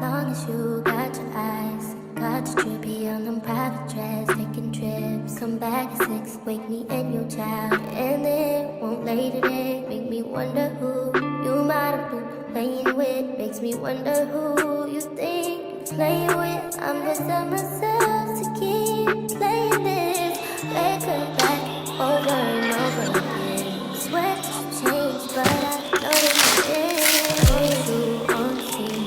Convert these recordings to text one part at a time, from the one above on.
Long as you got your eyes, got your trippy on them private jets, taking trips. Come back at 6, wake me and your child, and then won't lay today. Make me wonder who you might have been playing with. Makes me wonder who you think you're playing with. I'm just on myself to keep playing this record back over and over again. Swear to change, but I know that it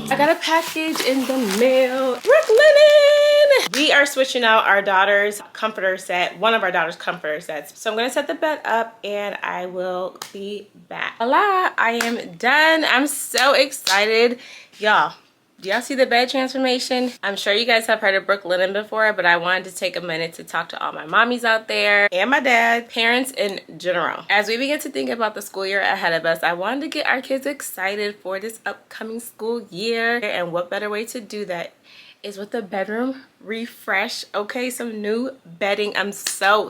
I got a package in the mail. Brooklinen! We are switching out our daughter's comforter set, one of our daughter's comforter sets. So I'm gonna set the bed up and I will be back. Voila, I am done. I'm so excited. Y'all, do y'all see the bed transformation? I'm sure you guys have heard of Brooklinen before, but I wanted to take a minute to talk to all my mommies out there and my dad, parents in general. As we begin to think about the school year ahead of us, I wanted to get our kids excited for this upcoming school year. And what better way to do that is with a bedroom refresh. Okay, some new bedding. I'm so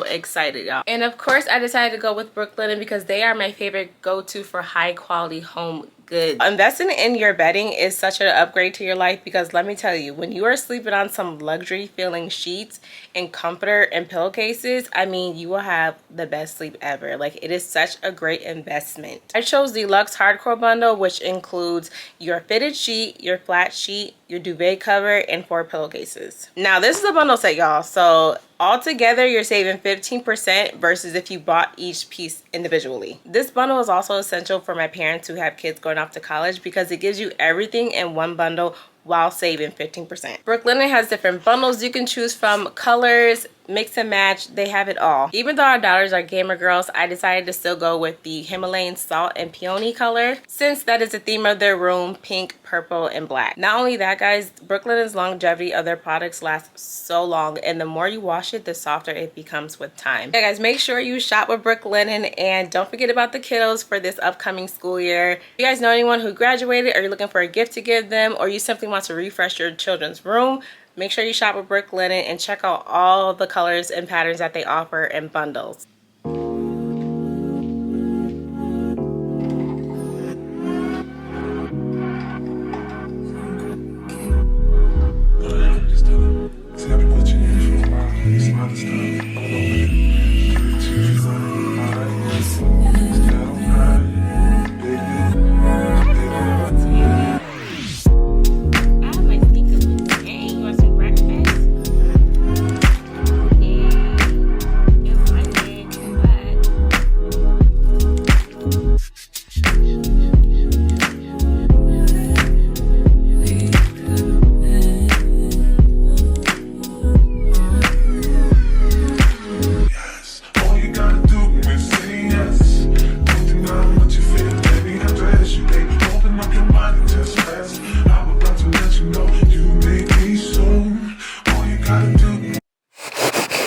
excited, y'all. And of course I decided to go with Brooklinen because they are my favorite go-to for high quality home goods. Investing in your bedding is such an upgrade to your life because let me tell you, when you are sleeping on some luxury feeling sheets and comforter and pillowcases, I mean, you will have the best sleep ever. Like, it is such a great investment. I chose the Luxe Hardcore bundle, which includes your fitted sheet, your flat sheet, your duvet cover, and 4 pillowcases. Now this is a bundle set, y'all, so altogether you're saving 15% versus if you bought each piece individually. This bundle is also essential for my parents who have kids going off to college because it gives you everything in one bundle while saving 15%. Brooklinen has different bundles you can choose from, colors, mix and match, they have it all. Even though our daughters are gamer girls, I decided to still go with the Himalayan salt and peony color since that is the theme of their room, pink, purple, and black. Not only that, guys, Brooklinen's longevity of their products lasts so long, and the more you wash it, the softer it becomes with time. Yeah, guys, make sure you shop with Brooklinen and don't forget about the kiddos for this upcoming school year. If you guys know anyone who graduated or you're looking for a gift to give them, or you simply want to refresh your children's room, make sure you shop with Brooklinen and check out all the colors and patterns that they offer in bundles.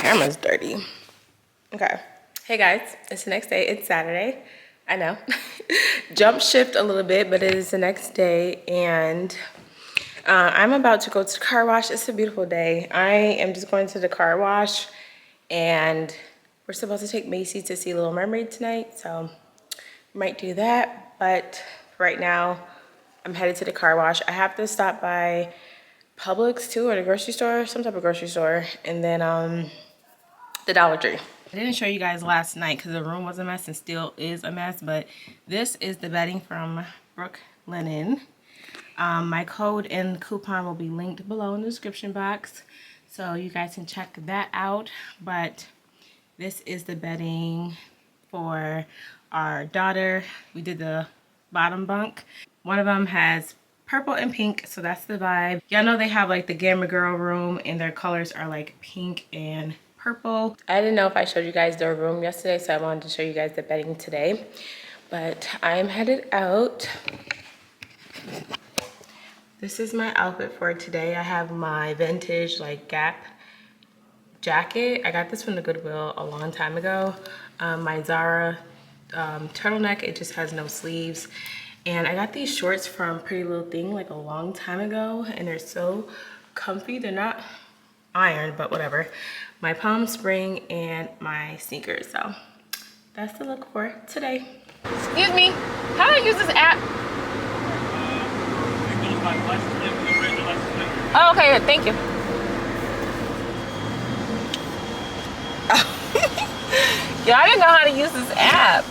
Camera's dirty. Okay. Hey guys, it's the next day. It's Saturday. I know. Jump shift a little bit, but it is the next day and I'm about to go to the car wash. It's a beautiful day. I am just going to the car wash and we're supposed to take Macy to see Little Mermaid tonight, so we might do that. But right now I'm headed to the car wash. I have to stop by Publix too, or the grocery store, some type of grocery store, and then the Dollar Tree. I didn't show you guys last night because the room was a mess and still is a mess, but this is the bedding from Brooklinen. My code and coupon will be linked below in the description box, so you guys can check that out. But this is the bedding for our daughter. We did the bottom bunk. One of them has purple and pink, so that's the vibe. Y'all know they have like the Gamer Girl room and their colors are like pink and purple. I didn't know if I showed you guys their room yesterday, so I wanted to show you guys the bedding today. But I am headed out. This is my outfit for today. I have my vintage like Gap jacket. I got this from the Goodwill a long time ago. My Zara turtleneck, it just has no sleeves. And I got these shorts from Pretty Little Thing like a long time ago, and they're so comfy. They're not ironed, but whatever. My Palm Spring and my sneakers. So that's the look for today. Excuse me, how do I use this app? Oh, okay, thank you. Yo, I didn't know how to use this app.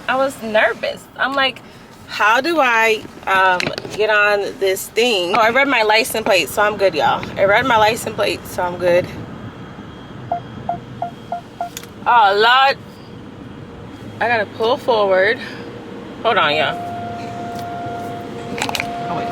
I was nervous. I'm like, how do I get on this thing? Oh, I read my license plate, so I'm good, y'all. I read my license plate, so I'm good. Oh, Lord. I gotta pull forward. Hold on, y'all. Oh, wait.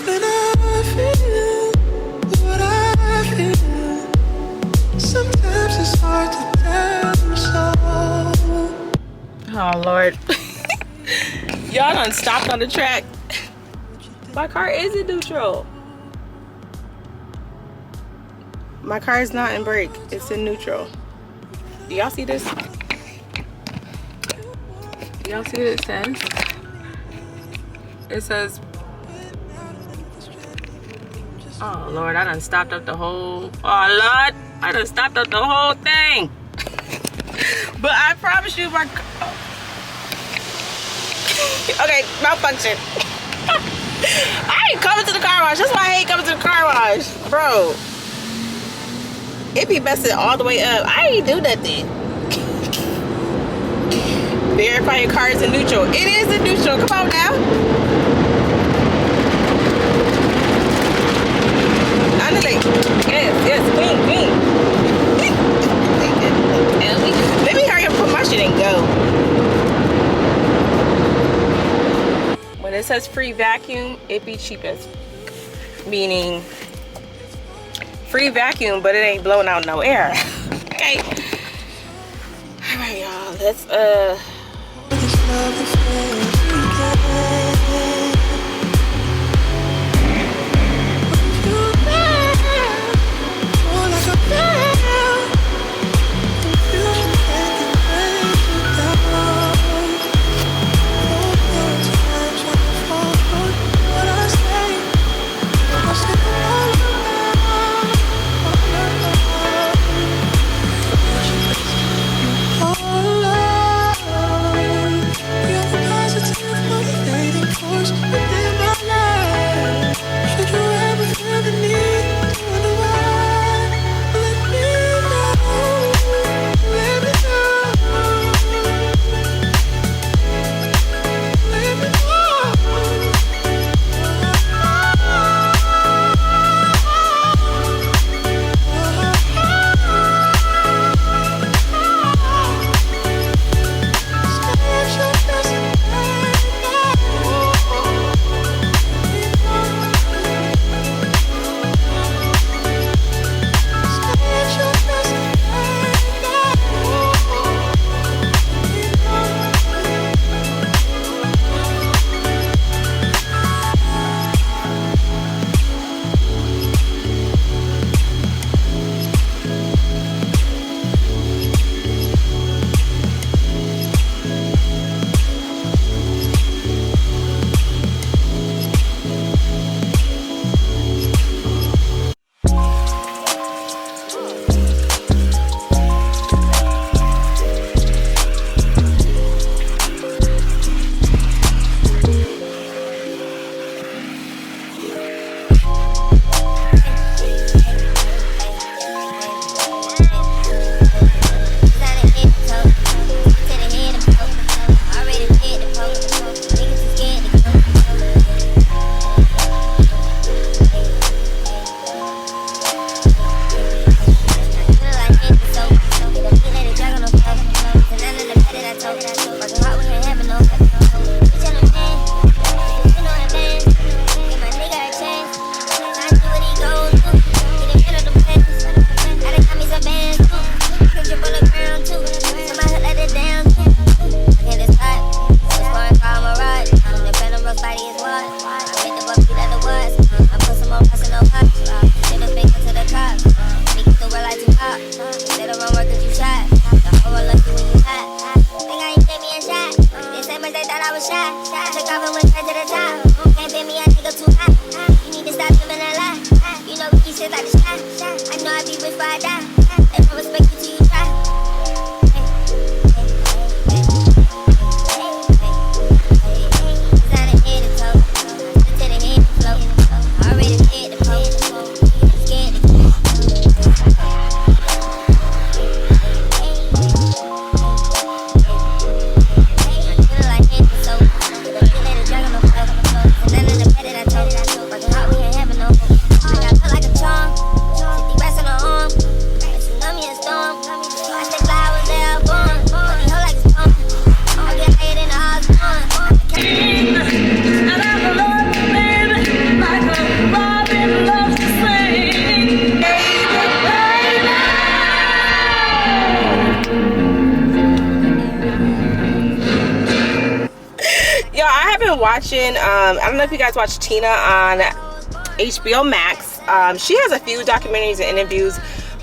When I feel what I feel, sometimes it's hard to tell so. Oh, Lord. Y'all done stopped on the track. My car is in neutral. My car is not in brake. It's in neutral. Do y'all see this? Do y'all see what it says? It says, oh Lord, I done stopped up the whole, oh Lord, I done stopped up the whole thing. But I promise you my, okay, malfunction. I ain't coming to the car wash. That's why I hate coming to the car wash. Bro, it be messing all the way up. I ain't do nothing. Verify your car is in neutral. It is in neutral. Come on now. Andale. Yes, clean. Let me hurry up and put my shit and go. When it says free vacuum, it be cheapest. Meaning free vacuum, but it ain't blowing out no air. Okay. Alright, y'all. Let's watching, I don't know if you guys watch Tina on HBO Max. She has a few documentaries and interviews,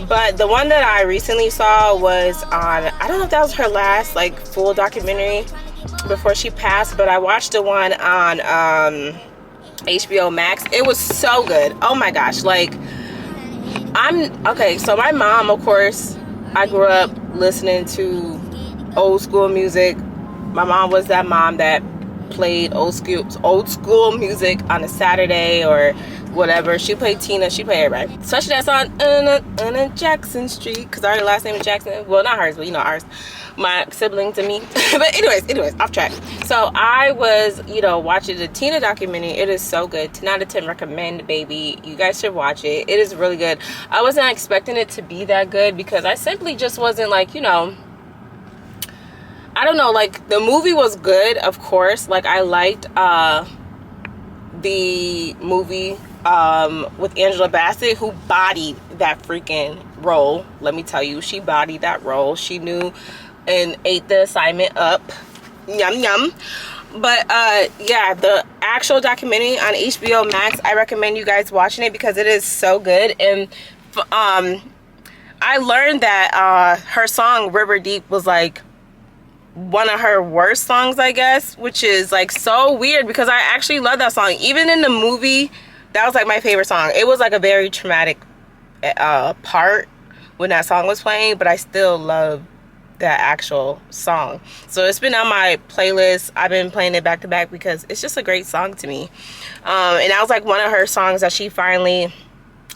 but the one that I recently saw was on, I don't know if that was her last like full documentary before she passed, but I watched the one on HBO Max. It was so good. Oh my gosh. Like, okay, so my mom, of course, I grew up listening to old school music. My mom was that mom that played old school music on a Saturday or whatever. She played Tina, she played everybody, especially that song on Jackson Street, because our last name is Jackson. Well, not hers, but you know, ours, my siblings and me. But anyways, off track. So I was, you know, watching the Tina documentary. It is so good. 10 out of 10 recommend, baby. You guys should watch it. It is really good. I wasn't expecting it to be that good because I simply just wasn't like, you know, I don't know, like the movie was good, of course. Like I liked the movie with Angela Bassett, who bodied that freaking role. Let me tell you, she bodied that role. She knew and ate the assignment up. Yum yum. But yeah, the actual documentary on HBO Max, I recommend you guys watching it because it is so good. And I learned that her song River Deep was like one of her worst songs, I guess, which is like so weird because I actually love that song. Even in the movie, that was like my favorite song. It was like a very traumatic part when that song was playing, but I still love that actual song. So it's been on my playlist. I've been playing it back to back because it's just a great song to me. And that was like one of her songs that she finally,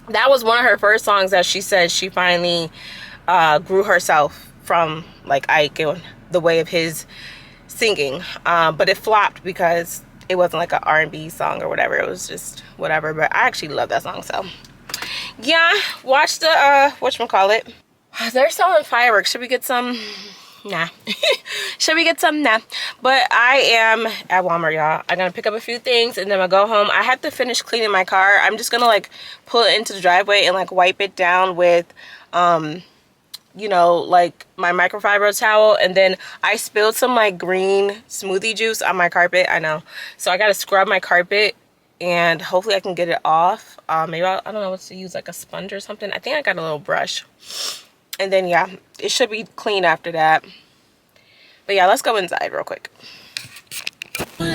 that was one of her first songs that she said she finally grew herself from like Ike and the way of his singing. But it flopped because it wasn't like an R&B song or whatever. It was just whatever. But I actually love that song. So yeah, watch the whatchamacallit. They're selling fireworks. Should we get some? Nah. Should we get some? Nah. But I am at Walmart, y'all. I'm gonna pick up a few things and then I'll go home. I have to finish cleaning my car. I'm just gonna like pull it into the driveway and like wipe it down with you know, like my microfiber towel. And then I spilled some like green smoothie juice on my carpet. I know, so I gotta scrub my carpet and hopefully I can get it off. Maybe I don't know what to use, like a sponge or something. I think I got a little brush. And then yeah, it should be clean after that. But yeah, let's go inside real quick. But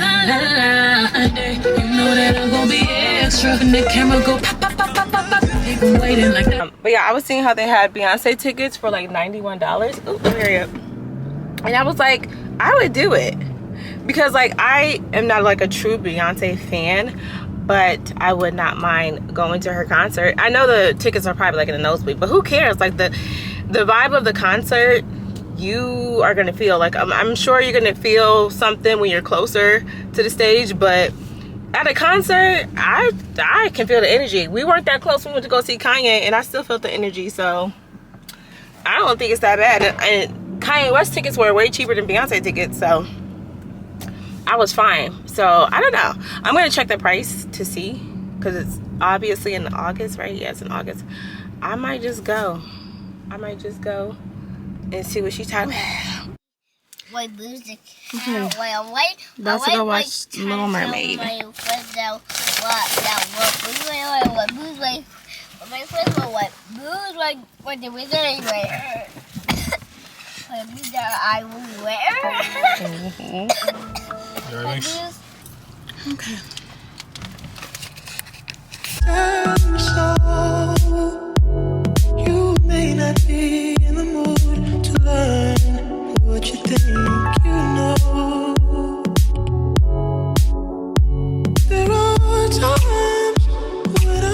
yeah, I was seeing how they had Beyonce tickets for like $91. Ooh, hurry up. And I was like, I would do it because like I am not like a true Beyonce fan, but I would not mind going to her concert. I know the tickets are probably like in the nosebleed, but who cares? Like the vibe of the concert, you are gonna feel like, I'm sure you're gonna feel something when you're closer to the stage, but at a concert, I can feel the energy. We weren't that close when we went to go see Kanye and I still felt the energy, so I don't think it's that bad. And Kanye West tickets were way cheaper than Beyonce tickets, so I was fine. So I don't know, I'm gonna check the price to see because it's obviously in August, right? Yeah, it's in August. I might just go and see what she's talking about. White music. About to go watch Little Mermaid. Okay. You may not be in the mood to learn what you think you know. There are times when I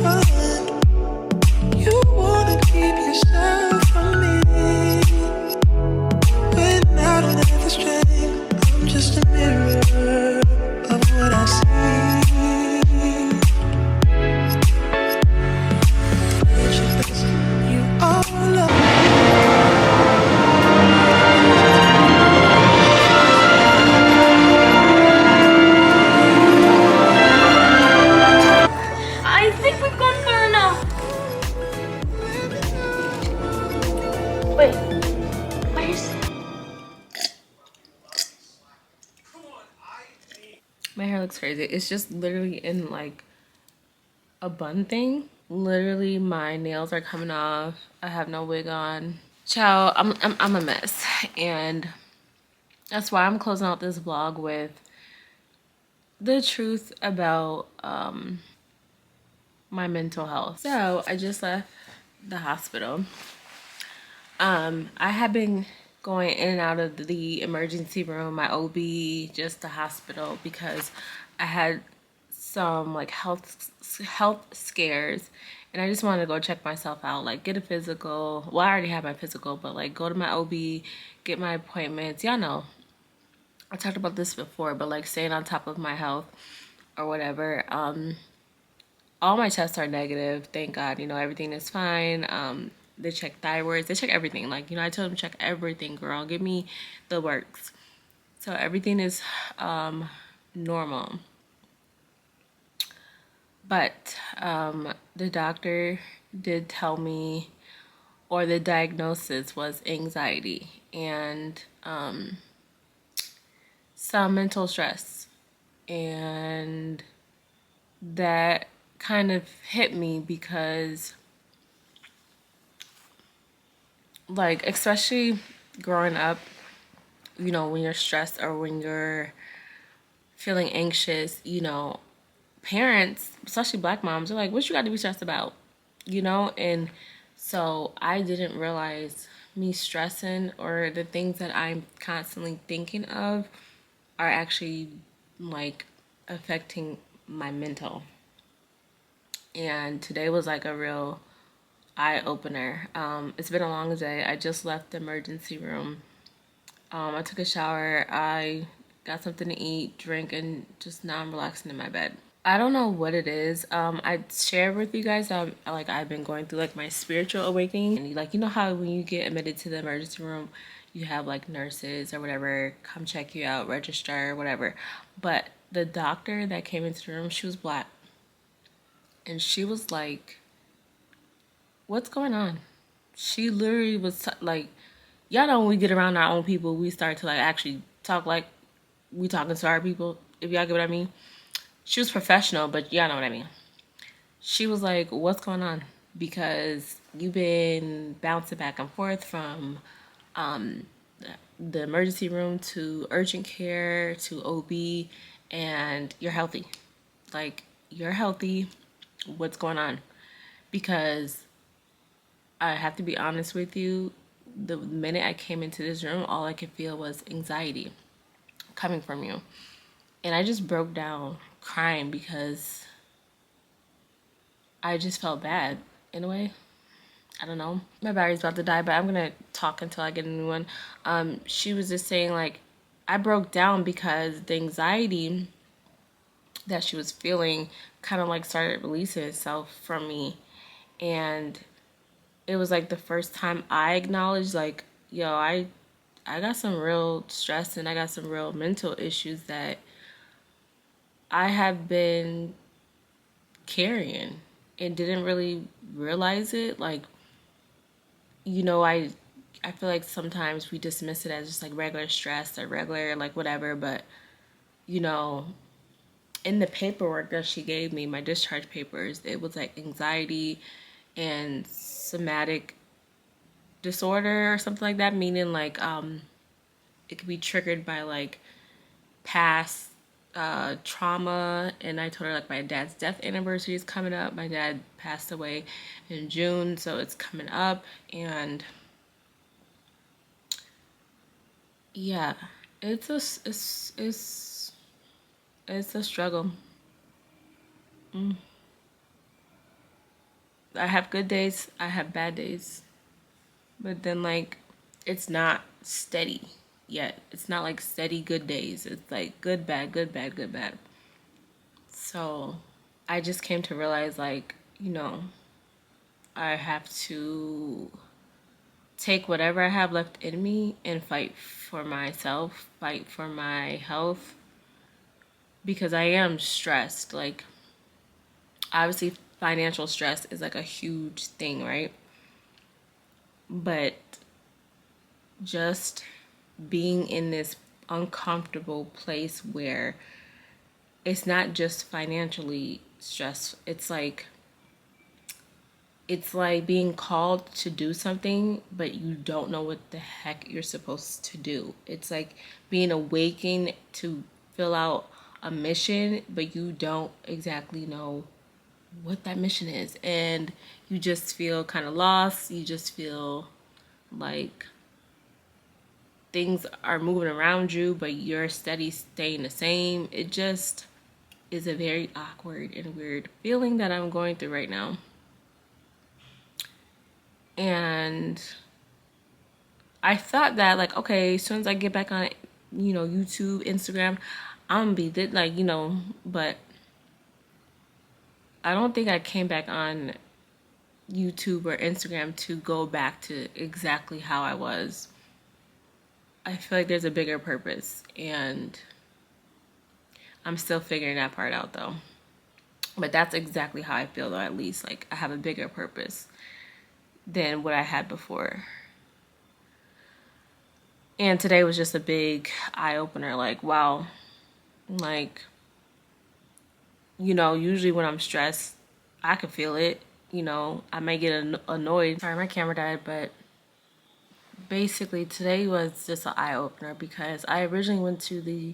find you wanna keep yourself from me, but now I don't have the strength. I'm just a mirror of what I see. looks crazy. It's just literally in like a bun thing. Literally, my nails are coming off. I have no wig on. Ciao, I'm a mess. And that's why I'm closing out this vlog with the truth about my mental health. So I just left the hospital. I have been going in and out of the emergency room, my OB, just the hospital, because I had some like health scares, and I just wanted to go check myself out, like get a physical. Well, I already have my physical, but like go to my OB, get my appointments. Y'all know I talked about this before, but like staying on top of my health or whatever. All my tests are negative, thank God. You know, everything is fine. They check thyroids, they check everything. Like, you know, I told them check everything, girl. Give me the works. So everything is normal. But the doctor did tell me, or the diagnosis was anxiety and some mental stress. And that kind of hit me because, like, especially growing up, you know, when you're stressed or when you're feeling anxious, you know, parents, especially black moms, are like, what you got to be stressed about? You know? And so I didn't realize me stressing or the things that I'm constantly thinking of are actually like affecting my mental. And today was like a real eye opener. It's been a long day. I just left the emergency room. I took a shower. I got something to eat, drink, and just now I'm relaxing in my bed. I don't know what it is. I shared with you guys like I've been going through like my spiritual awakening. And like, you know how when you get admitted to the emergency room, you have like nurses or whatever come check you out, register, whatever. But the doctor that came into the room, she was black. And she was like, what's going on? She literally was like, y'all know when we get around our own people, we start to like actually talk like we talking to our people, if y'all get what I mean. She was professional, but y'all know what I mean. She was like, what's going on? Because you've been bouncing back and forth from the emergency room to urgent care to OB, and you're healthy. Like, you're healthy. What's going on? Because I have to be honest with you, the minute I came into this room, all I could feel was anxiety coming from you. And I just broke down crying because I just felt bad in a way. I don't know. My battery's about to die, but I'm gonna talk until I get a new one. She was just saying like, I broke down because the anxiety that she was feeling kind of like started releasing itself from me. And it was like the first time I acknowledged like, yo, I got some real stress and I got some real mental issues that I have been carrying and didn't really realize it. Like, you know, I feel like sometimes we dismiss it as just like regular stress or regular like whatever, but you know, in the paperwork that she gave me, my discharge papers, it was like anxiety and somatic disorder or something like that, meaning like it could be triggered by like past trauma. And I told her like my dad's death anniversary is coming up. My dad passed away in June, so it's coming up. And yeah, it's a struggle. I have good days, I have bad days, but then like it's not steady yet. It's not like steady good days. It's like good, bad, good, bad, good, bad. So I just came to realize like, you know, I have to take whatever I have left in me and fight for myself, fight for my health, because I am stressed. Like, obviously financial stress is like a huge thing, right? But just being in this uncomfortable place where it's not just financially stressed. It's like being called to do something, but you don't know what the heck you're supposed to do. It's like being awakened to fill out a mission, but you don't exactly know what that mission is. And you just feel kind of lost. You just feel like things are moving around you, but you're steady staying the same. It just is a very awkward and weird feeling that I'm going through right now. And I thought that, like, okay, as soon as I get back on, YouTube, Instagram, I'm gonna be like, but I don't think I came back on YouTube or Instagram to go back to exactly how I was. I feel like there's a bigger purpose, and I'm still figuring that part out though. But that's exactly how I feel though, at least. Like, I have a bigger purpose than what I had before. And today was just a big eye-opener. Like, wow. Like, usually when I'm stressed, I can feel it. I might get annoyed. Sorry, my camera died, but basically today was just an eye-opener because I originally went to the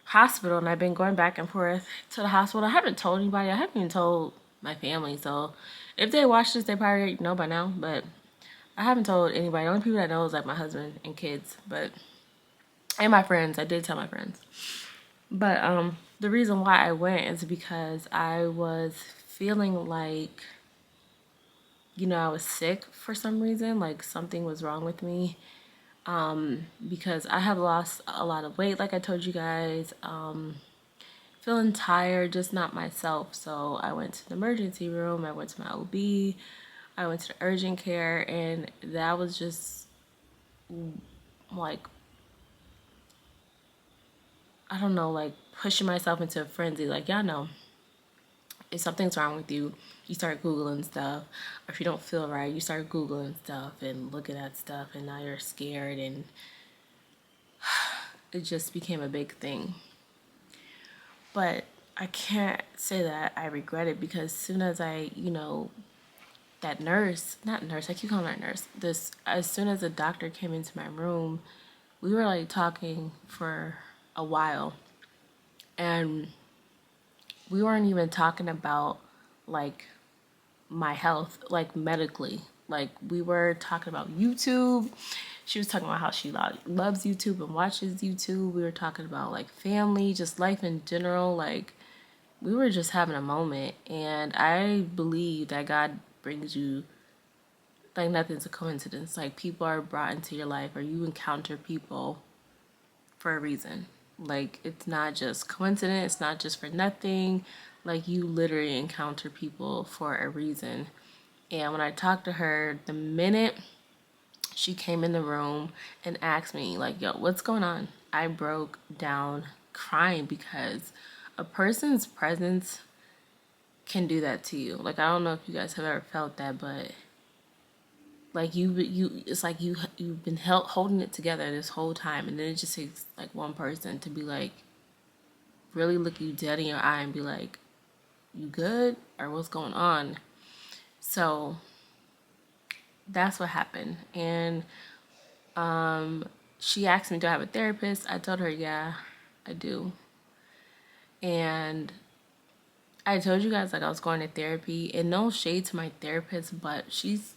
hospital and I've been going back and forth to the hospital. I haven't told anybody. I haven't even told my family. So if they watch this, they probably know by now, but I haven't told anybody. The only people that know is like my husband and kids, and my friends. I did tell my friends. But the reason why I went is because I was feeling like, I was sick for some reason, like something was wrong with me. Because I have lost a lot of weight, like I told you guys. Feeling tired, just not myself. So I went to the emergency room, I went to my OB, I went to the urgent care, and that was just like, I don't know, like pushing myself into a frenzy. Like, y'all know, if something's wrong with you, you start Googling stuff. Or if you don't feel right, you start Googling stuff and looking at stuff, and now you're scared, and it just became a big thing. But I can't say that I regret it, because as soon as I, that nurse, not nurse, I keep calling her nurse, as soon as the doctor came into my room, we were like talking for a while, and we weren't even talking about like my health, like medically. Like, we were talking about YouTube. She was talking about how she loves YouTube and watches YouTube. We were talking about like family, just life in general. Like, we were just having a moment. And I believe that God brings you, like, nothing's a coincidence. Like, people are brought into your life, or you encounter people for a reason. Like, it's not just coincidence, it's not just for nothing. Like, you literally encounter people for a reason. And when I talked to her, the minute she came in the room and asked me, like, yo, what's going on? I broke down crying, because a person's presence can do that to you. Like, I don't know if you guys have ever felt that, but like, it's like you've been holding it together this whole time, and then it just takes like one person to be like, really look you dead in your eye and be like, you good, or what's going on? So that's what happened. And she asked me, do I have a therapist? I told her, yeah, I do. And I told you guys, like, I was going to therapy, and no shade to my therapist, but she's,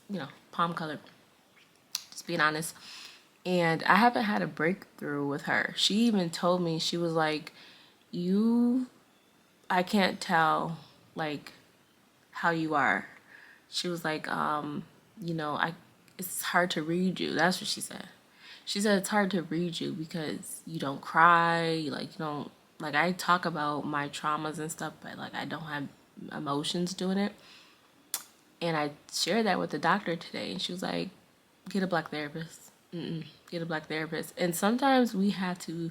palm colored, just being honest. And I haven't had a breakthrough with her. She even told me, she was like, I can't tell, like, how you are. She was like, it's hard to read you. That's what she said. She said it's hard to read you because you don't cry, like, you don't, like, I talk about my traumas and stuff, but like, I don't have emotions doing it. And I shared that with the doctor today, and she was like, get a black therapist. Get a black therapist. And sometimes we have to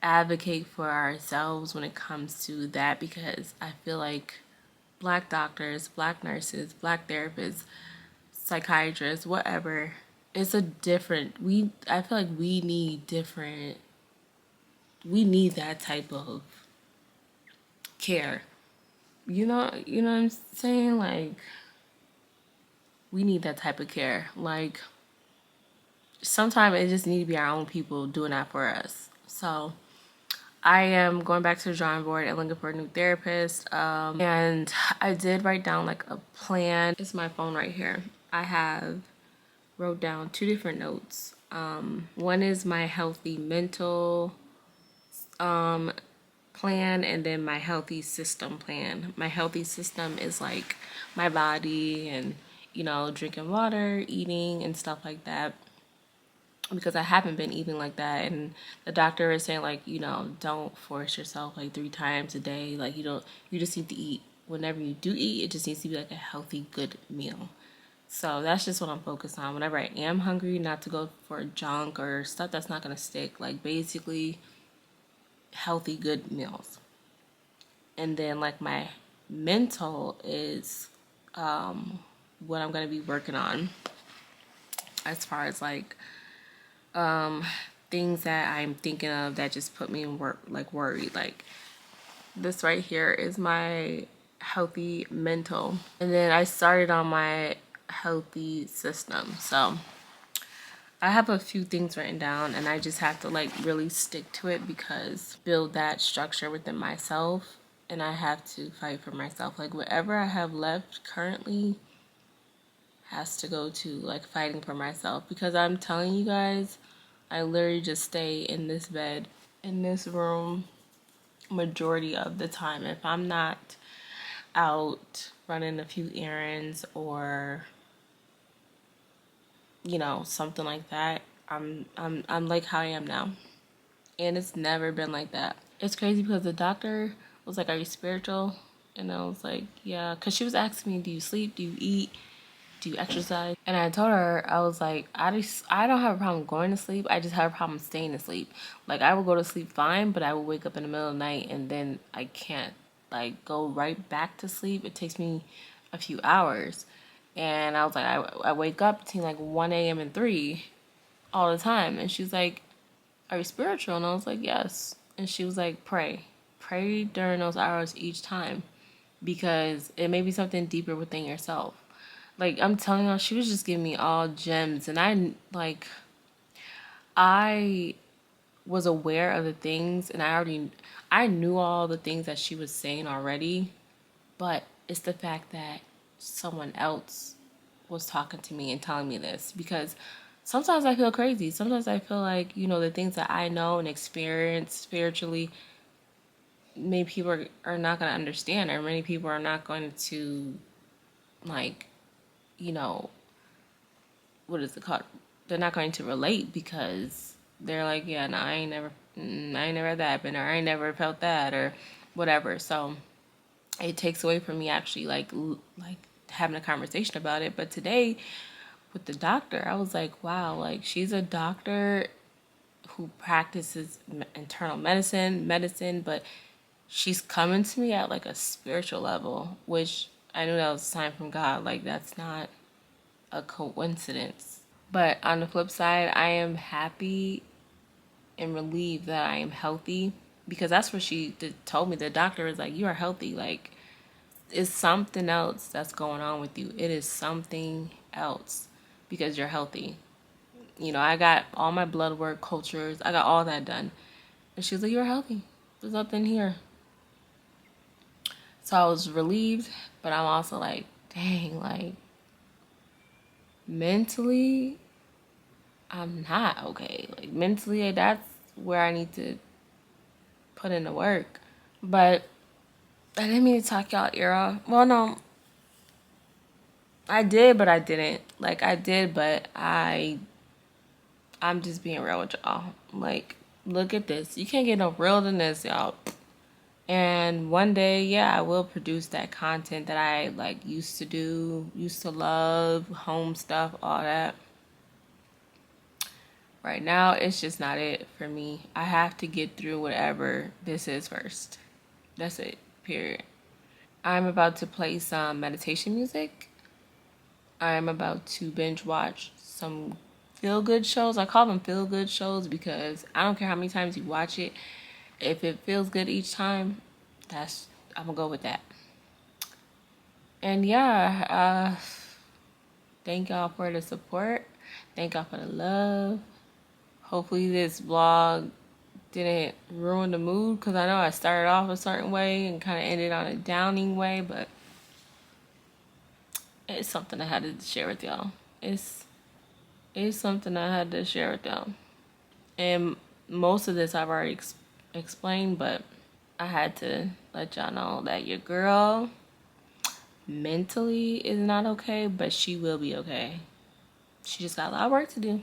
advocate for ourselves when it comes to that, because I feel like black doctors, black nurses, black therapists, psychiatrists, whatever, it's a different, I feel like we need that type of care. You know what I'm saying? Like, we need that type of care. Like, sometimes it just need to be our own people doing that for us. So I am going back to the drawing board and looking for a new therapist. And I did write down like a plan. It's my phone right here. I have wrote down 2 different notes. One is my healthy mental plan, and then my healthy system plan. My healthy system is like my body and, you know, drinking water, eating and stuff like that, because I haven't been eating like that. And the doctor is saying, like, you know, don't force yourself like 3 times a day. Like, you just need to eat. Whenever you do eat, it just needs to be like a healthy, good meal. So that's just what I'm focused on. Whenever I am hungry, not to go for junk or stuff that's not gonna stick. Like, basically healthy, good meals. And then like my mental is what I'm gonna be working on, as far as like things that I'm thinking of that just put me in worried. Like, this right here is my healthy mental, and then I started on my healthy system. So I have a few things written down, and I just have to like really stick to it, because build that structure within myself, and I have to fight for myself. Like, whatever I have left currently has to go to like fighting for myself, because I'm telling you guys, I literally just stay in this bed, in this room, majority of the time. If I'm not out running a few errands or, you know, something like that, I'm like how I am now. And it's never been like that. It's crazy, because the doctor was like, "Are you spiritual?" And I was like, "Yeah," because she was asking me, "Do you sleep? Do you eat? Do you exercise?" And I told her, I was like, I don't have a problem going to sleep. I just have a problem staying asleep. Like, I will go to sleep fine, but I will wake up in the middle of the night, and then I can't like go right back to sleep. It takes me a few hours. And I was like, I wake up between like 1 a.m. and 3 all the time. And she's like, "Are you spiritual?" And I was like, "Yes." And she was like, Pray during those hours each time, because it may be something deeper within yourself." Like, I'm telling you, she was just giving me all gems. And I was aware of the things, and I knew all the things that she was saying already. But it's the fact that someone else was talking to me and telling me this, because sometimes I feel crazy. Sometimes I feel like, you know, the things that I know and experience spiritually, many people are not going to understand, or many people are not going to, like, you know, what is it called? They're not going to relate, because they're like, "Yeah, no, I ain't never had that happen," or "I ain't never felt that," or whatever. So it takes away from me actually like having a conversation about it. But today with the doctor, I was like, wow, like, she's a doctor who practices internal medicine, but she's coming to me at like a spiritual level, which I knew that was a sign from God. Like, that's not a coincidence. But on the flip side, I am happy and relieved that I am healthy, because that's what she told me. The doctor was like, "You are healthy. Like, it's something else that's going on with you. It is something else, because you're healthy." You know, I got all my blood work, cultures, I got all that done. And she was like, "You're healthy. There's nothing here." So I was relieved, but I'm also like, dang, like, mentally, I'm not okay. Like, mentally, that's where I need to put in the work. But I didn't mean to talk y'all ear off. Well, no, I did, but I didn't. Like, I did, but I'm just being real with y'all. Like, look at this. You can't get no real than this, y'all. And one day, yeah, I will produce that content that I like used to do, used to love, home stuff, all that. Right now, it's just not it for me. I have to get through whatever this is first. That's it, period. I'm about to play some meditation music. I'm about to binge watch some feel good shows. I call them feel good shows because I don't care how many times you watch it. If it feels good each time, I'm gonna go with that. And yeah, thank y'all for the support. Thank y'all for the love. Hopefully this vlog didn't ruin the mood, because I know I started off a certain way and kind of ended on a downing way, but it's something I had to share with y'all. It's something I had to share with y'all. And most of this I've already explained, but I had to let y'all know that your girl mentally is not okay, but she will be okay. She just got a lot of work to do.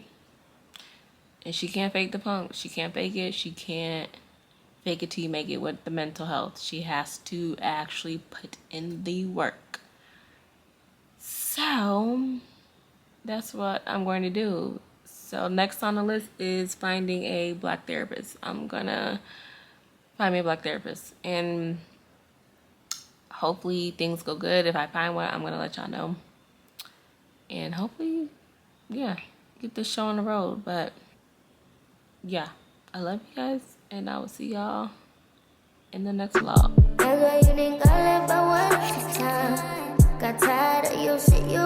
And she can't fake the punk. She can't fake it. She can't fake it till you make it with the mental health. She has to actually put in the work. So that's what I'm going to do. So next on the list is finding a black therapist. I'm gonna find me a black therapist, and hopefully things go good. If I find one, I'm gonna let y'all know. And hopefully, yeah, get this show on the road. But yeah, I love you guys, and I will see y'all in the next vlog. That's why you didn't call it but one time. Got tired of your shit, you